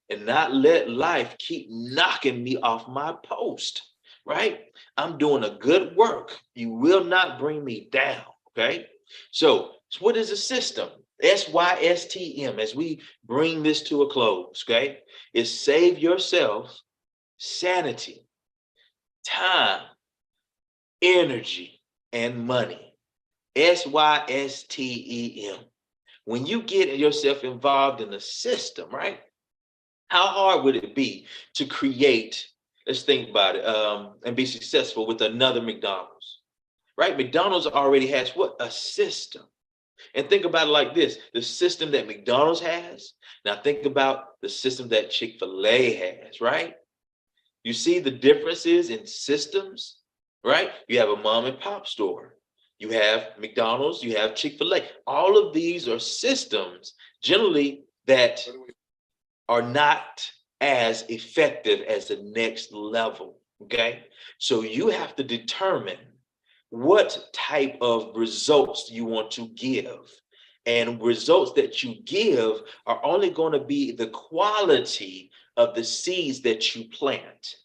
and not let life keep knocking me off my post, right? I'm doing a good work. You will not bring me down, okay? So what is a system? SYSTM, as we bring this to a close, okay? Is save yourself sanity, time, energy, and money. SYSTEM. When you get yourself involved in a system, right? How hard would it be to create, let's think about it, and be successful with another McDonald's, right? McDonald's already has what? A system. And think about it like this, the system that McDonald's has. Now think about the system that Chick-fil-A has, right? You see the differences in systems, right? You have a mom and pop store. You have McDonald's, you have Chick-fil-A. All of these are systems generally that are not as effective as the next level, okay? So you have to determine what type of results you want to give. And results that you give are only going to be the quality of the seeds that you plant.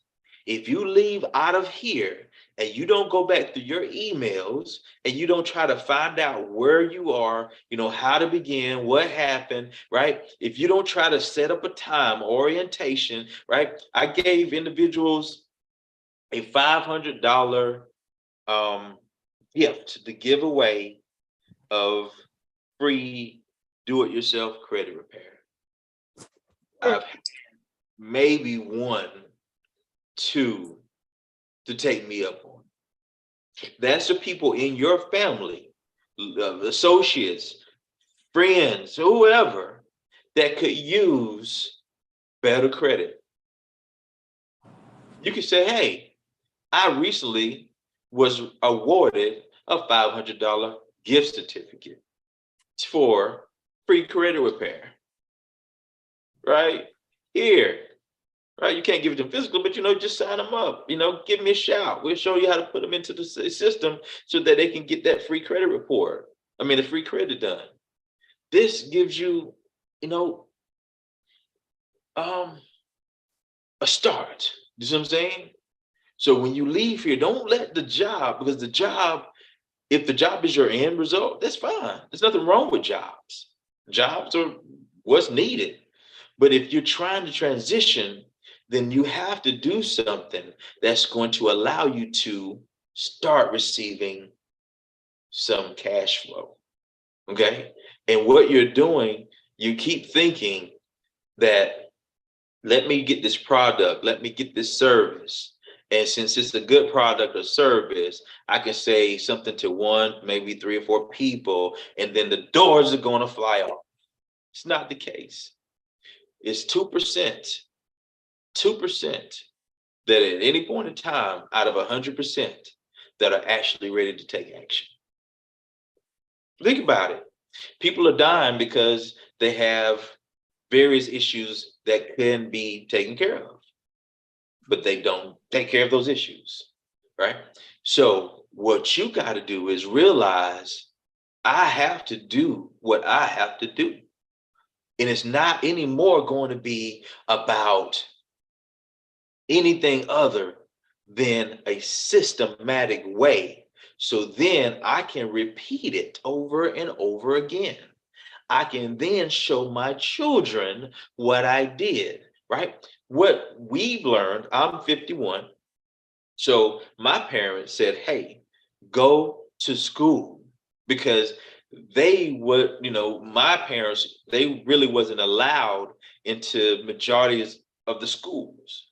If you leave out of here and you don't go back through your emails and you don't try to find out where you are, how to begin, what happened, right? If you don't try to set up a time orientation, right? I gave individuals a $500 gift to give away of free do-it-yourself credit repair. I've maybe one, two to take me up on. That's the people in your family, associates, friends, whoever that could use better credit. You can say, hey, I recently was awarded a $500 gift certificate for free credit repair, right? Here, right? You can't give it to them physical, but just sign them up, give me a shout. We'll show you how to put them into the system so that they can get that free credit report. The free credit done. This gives you, a start. You see what I'm saying? So when you leave here, don't let the job, because if the job is your end result, that's fine. There's nothing wrong with jobs. Jobs are what's needed. But if you're trying to transition, then you have to do something that's going to allow you to start receiving some cash flow. Okay? And what you're doing, you keep thinking that Let me get this product. Let me get this service. And since it's a good product or service, I can say something to one, maybe three or four people, and then the doors are going to fly off. It's not the case. It's 2%, 2% that at any point in time out of 100% that are actually ready to take action. Think about it. People are dying because they have various issues that can be taken care of, but they don't take care of those issues, right? So what you got to do is realize I have to do what I have to do. And it's not anymore going to be about anything other than a systematic way. So then I can repeat it over and over again. I can then show my children what I did, right? What we've learned, I'm 51. So my parents said, hey, go to school, because they would, my parents, they really wasn't allowed into majorities of the schools.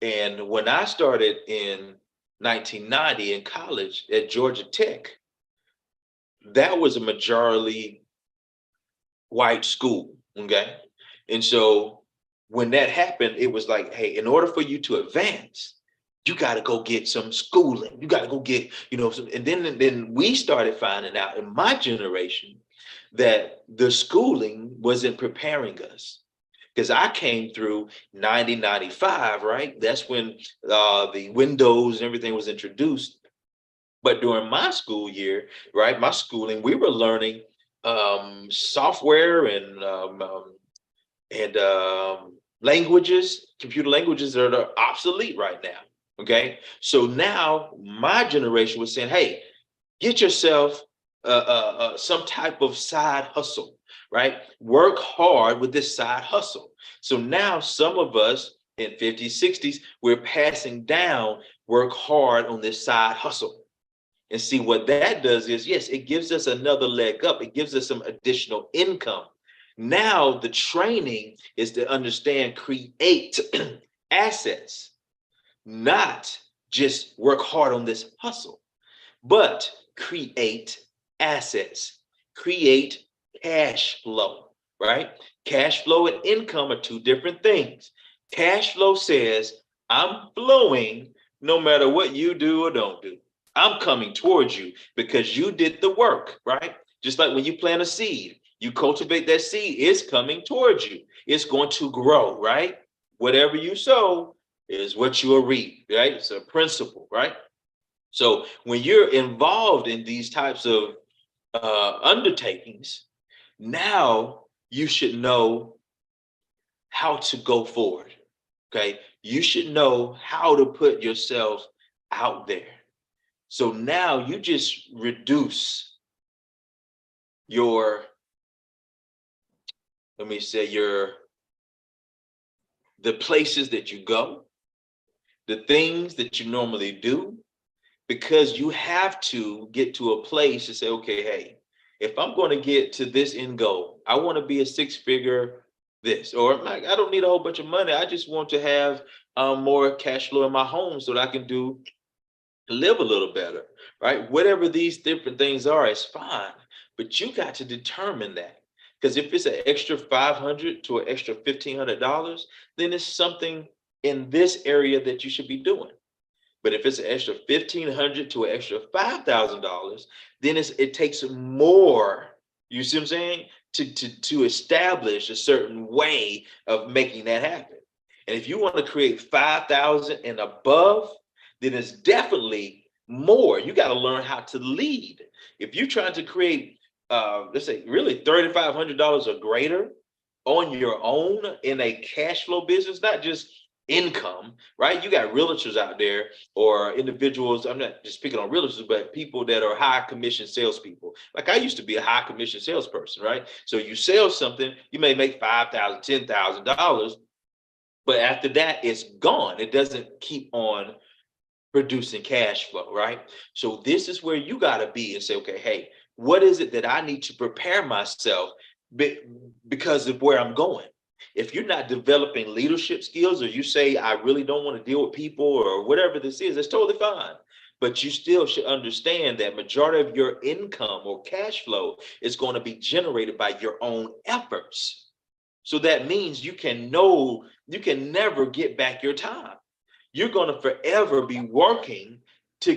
And when I started in 1990 in college at Georgia Tech, that was a majority white school, okay? And so when that happened, it was like, hey, in order for you to advance, you got to go get some schooling. You got to go get, and then we started finding out in my generation that the schooling wasn't preparing us. Because I came through 1995, right? That's when the Windows and everything was introduced. But during my school year, right, my schooling, we were learning software and languages, computer languages that are obsolete right now. Okay, so now my generation was saying, "Hey, get yourself some type of side hustle, right? Work hard with this side hustle." So now some of us in 50s, 60s, we're passing down work hard on this side hustle. And see what that does is, yes, it gives us another leg up. It gives us some additional income. Now the training is to understand, create assets, not just work hard on this hustle, but create assets, create cash flow, right? Cash flow and income are two different things. Cash flow says, I'm flowing no matter what you do or don't do. I'm coming towards you because you did the work, right? Just like when you plant a seed, you cultivate that seed, it's coming towards you. It's going to grow, right? Whatever you sow is what you will reap, right? It's a principle, right? So when you're involved in these types of undertakings, now you should know how to go forward. Okay. You should know how to put yourself out there. So now you just reduce your, let me say, the places that you go, the things that you normally do, because you have to get to a place to say, okay, hey, if I'm going to get to this end goal, I want to be a six-figure this, or like, I don't need a whole bunch of money. I just want to have more cash flow in my home so that I can live a little better, right? Whatever these different things are, it's fine. But you got to determine that. Because if it's an extra 500 to an extra $1,500, then it's something in this area that you should be doing. But if it's an extra 1,500 to an extra $5,000, then it takes more. You see what I'm saying? To establish a certain way of making that happen. And if you want to create 5,000 and above, then it's definitely more. You got to learn how to lead. If you're trying to create, let's say, really $3,500 or greater on your own in a cash flow business, not just income, right? You got realtors out there or individuals. I'm not just speaking on realtors, but people that are high commission salespeople. Like I used to be a high commission salesperson, right? So you sell something, you may make $5,000, $10,000, but after that, it's gone. It doesn't keep on producing cash flow, right? So this is where you got to be and say, okay, hey, what is it that I need to prepare myself because of where I'm going? If you're not developing leadership skills, or you say, I really don't want to deal with people or whatever this is, that's totally fine. But you still should understand that majority of your income or cash flow is going to be generated by your own efforts. So that means you can never get back your time. You're going to forever be working to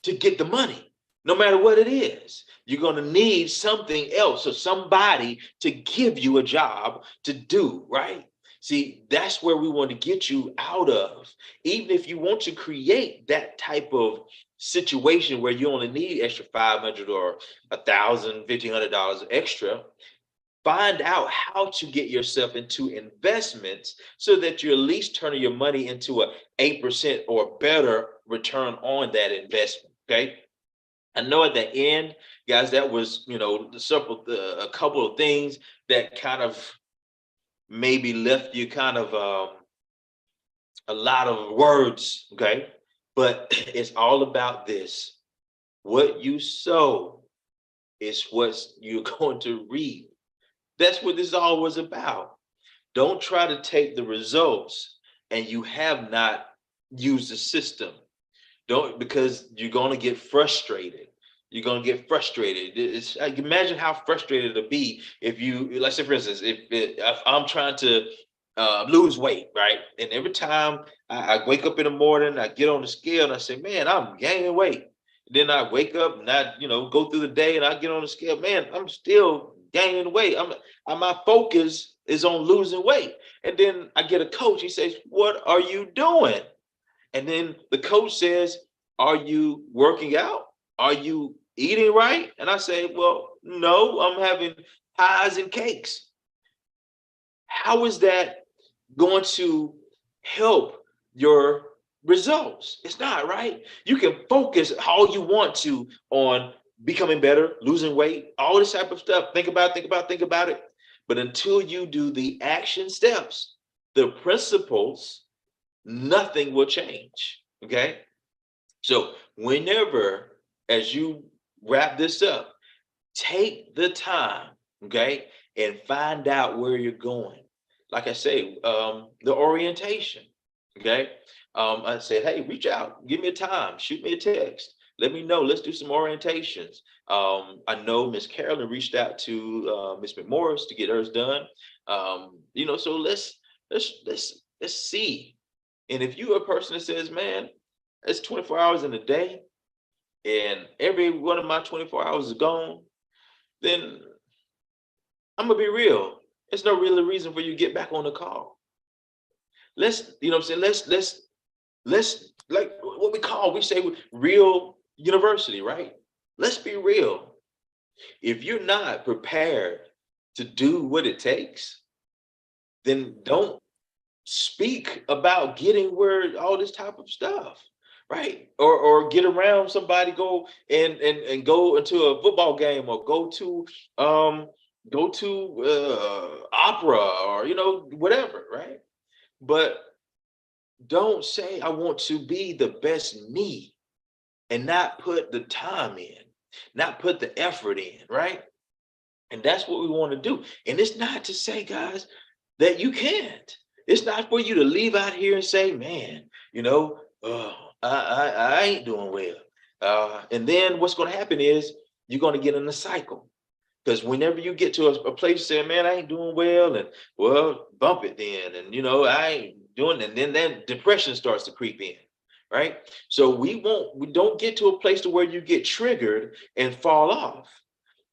get the money, no matter what it is. You're going to need something else or somebody to give you a job to do, right? See, that's where we want to get you out of. Even if you want to create that type of situation where you only need extra 500 or $1,000, $1,500 extra, find out how to get yourself into investments so that you're at least turning your money into a 8% or better return on that investment. Okay. I know at the end, guys, that was, a couple of things that kind of maybe left you kind of a lot of words. Okay. But it's all about this. What you sow is what you're going to reap. That's what this all was about. Don't try to take the results and you have not used the system. Don't, because you're going to get frustrated. You're going to get frustrated. It's like, imagine how frustrated it'll be if you, let's say, for instance, if I'm trying to lose weight, right? And every time I wake up in the morning, I get on the scale and I say, man, I'm gaining weight. Then I wake up and I, go through the day and I get on the scale, man, I'm still gaining weight. My focus is on losing weight. And then I get a coach. He says, what are you doing? And then the coach says, are you working out? Are you eating right? And I say, well, no, I'm having pies and cakes. How is that going to help your results? It's not, right? You can focus all you want to on becoming better, losing weight, all this type of stuff. Think about it. But until you do the action steps, the principles, nothing will change. Okay. So whenever, as you wrap this up, take the time, okay, and find out where you're going. Like I say, the orientation, okay. I said, hey, reach out, give me a time, shoot me a text, let me know. Let's do some orientations. I know Miss Carolyn reached out to Miss McMorris to get hers done. So let's see. And if you're a person that says, man, it's 24 hours in a day, and every one of my 24 hours is gone, then I'm gonna be real. There's no real reason for you to get back on the call. Let's, let's like what we say real university, right? Let's be real. If you're not prepared to do what it takes, then don't speak about getting where all this type of stuff, right? Or get around somebody, go and go into a football game, or go to opera, or whatever, right? But don't say I want to be the best me and not put the time in, not put the effort in, right? And that's what we want to do. And it's not to say, guys, that you can't. It's not for you to leave out here and say, man, I ain't doing well. And then what's going to happen is you're going to get in a cycle. Because whenever you get to a place saying, man, I ain't doing well, and well, bump it then. And, I ain't doing it. And then depression starts to creep in. Right. So we don't get to a place to where you get triggered and fall off.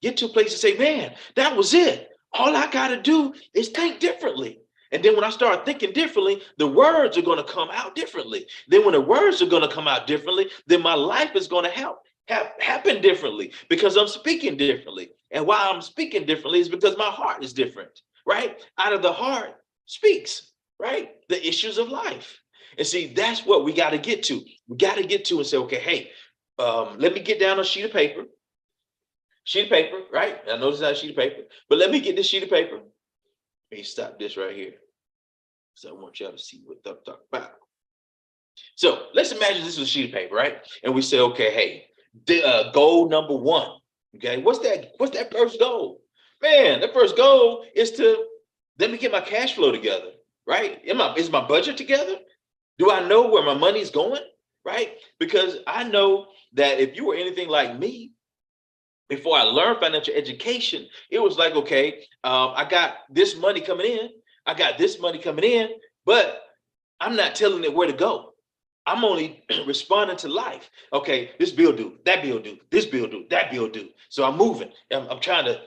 Get to a place to say, man, that was it. All I got to do is think differently. And then when I start thinking differently, the words are going to come out differently. Then when the words are going to come out differently, then my life is going to happen differently, because I'm speaking differently. And why I'm speaking differently is because my heart is different, right? Out of the heart speaks, right? The issues of life. And see, that's what we got to get to. We got to get to and say, okay, hey, let me get down a sheet of paper, right? I know it's not a sheet of paper, but let me get this sheet of paper. Let me stop this right here. So I want y'all to see what I'm talking about. So let's imagine this is a sheet of paper, right? And we say, okay, hey, goal number one. Okay, what's that first goal? Man, the first goal is to Let me get my cash flow together, right? Is my budget together? Do I know where my money's going, right? Because I know that if you were anything like me, before I learned financial education, it was like, okay, I got this money coming in, I got this money coming in, but I'm not telling it where to go. I'm only responding to life. Okay, this bill due, that bill due, this bill due, that bill due. So I'm moving. I'm trying to,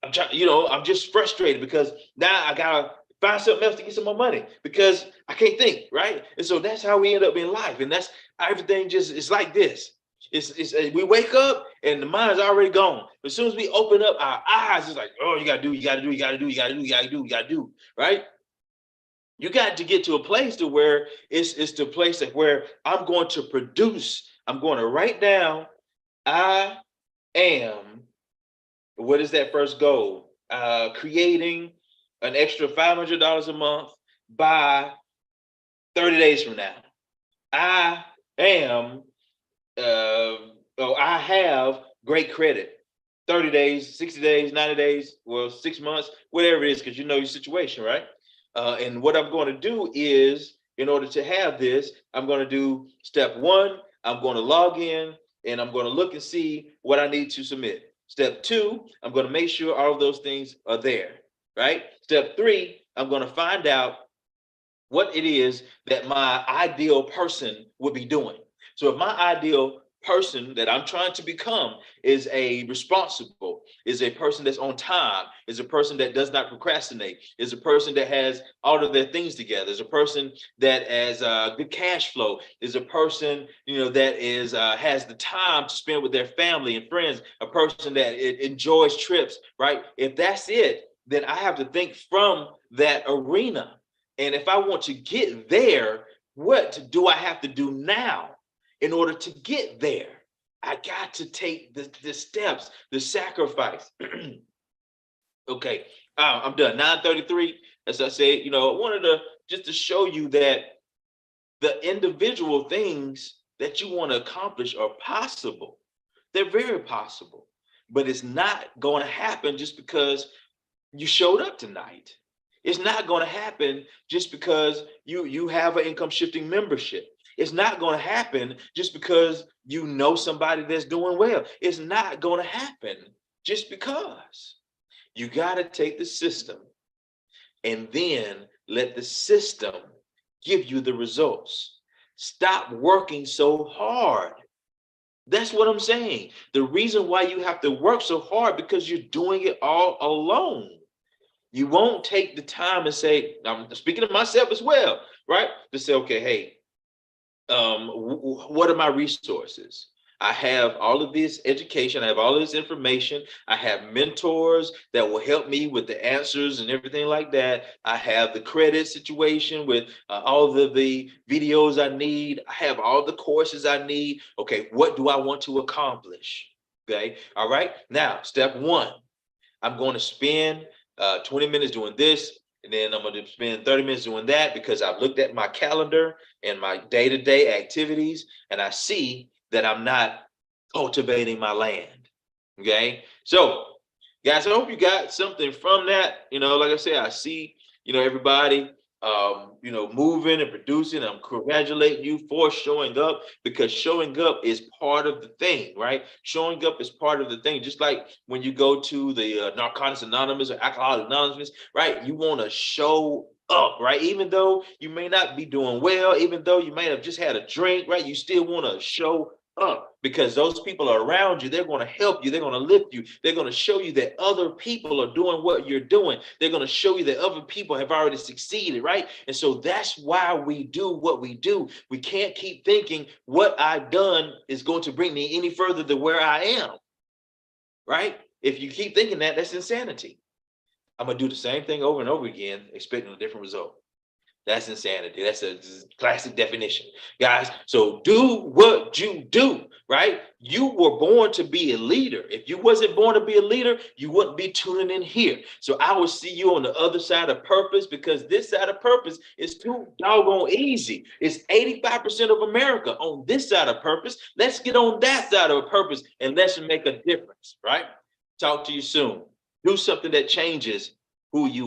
I'm just frustrated because now I gotta find something else to get some more money because I can't think, right? And so that's how we end up in life. And that's everything just, it's like this. We wake up and the mind's already gone. As soon as we open up our eyes, it's like, oh, you gotta do, you gotta do, you gotta do, you gotta do, you gotta do, you gotta do, right? You got to get to a place to where it's the place that where I'm going to produce. I'm going to write down, I am, what is that first goal? Creating an extra $500 a month by 30 days from now. I am, I have great credit. 30 days, 60 days, 90 days, well, 6 months, whatever it is, because you know your situation, right? And what I'm going to do is, in order to have this, I'm going to do step one, I'm going to log in and I'm going to look and see what I need to submit. Step two, I'm going to make sure all of those things are there, right? Step three, I'm going to find out what it is that my ideal person would be doing. So if my ideal person that I'm trying to become is a responsible, is a person that's on time, is a person that does not procrastinate, is a person that has all of their things together, is a person that has good cash flow, is a person, that is has the time to spend with their family and friends, a person that enjoys trips, right? If that's it, then I have to think from that arena. And if I want to get there, what do I have to do now in order to get there? I got to take the steps, the sacrifice. Okay, I'm done. 9:33. As I said, I wanted to just to show you that the individual things that you want to accomplish are possible. They're very possible, but it's not going to happen just because you showed up tonight. It's not going to happen just because you have an income shifting membership. It's not going to happen just because you know somebody that's doing well. It's not going to happen just because. You got to take the system and then let the system give you the results. Stop working so hard. That's what I'm saying. The reason why you have to work so hard because you're doing it all alone. You won't take the time and say, I'm speaking of myself as well, right? To say, okay, hey, what are my resources? I have all of this education. I have all of this information. I have mentors that will help me with the answers and everything like that. I have the credit situation with all of the videos I need. I have all the courses I need. Okay, what do I want to accomplish? Okay, all right. Now, step one, I'm going to spend 20 minutes doing this, and then I'm going to spend 30 minutes doing that because I've looked at my calendar and my day-to-day activities, and I see that I'm not cultivating my land. Okay. So, guys, I hope you got something from that. Like I said, I see, everybody moving and producing. I'm congratulating you for showing up because showing up is part of the thing, right? Showing up is part of the thing. Just like when you go to the Narcotics Anonymous or Alcoholics Anonymous, right? You want to show up, right? Even though you may not be doing well, even though you may have just had a drink, right? You still want to show up because those people are around you. They're going to help you. They're going to lift you. They're going to show you that other people are doing what you're doing. They're going to show you that other people have already succeeded, right? And so that's why we do what we do. We can't keep thinking what I've done is going to bring me any further than where I am, right? If you keep thinking that, that's insanity. I'm going to do the same thing over and over again, expecting a different result. That's insanity. That's a classic definition, guys. So do what you do, right? You were born to be a leader. If you wasn't born to be a leader, you wouldn't be tuning in here. So I will see you on the other side of purpose because this side of purpose is too doggone easy. It's 85% of America on this side of purpose. Let's get on that side of purpose and let's make a difference, right? Talk to you soon. Do something that changes who you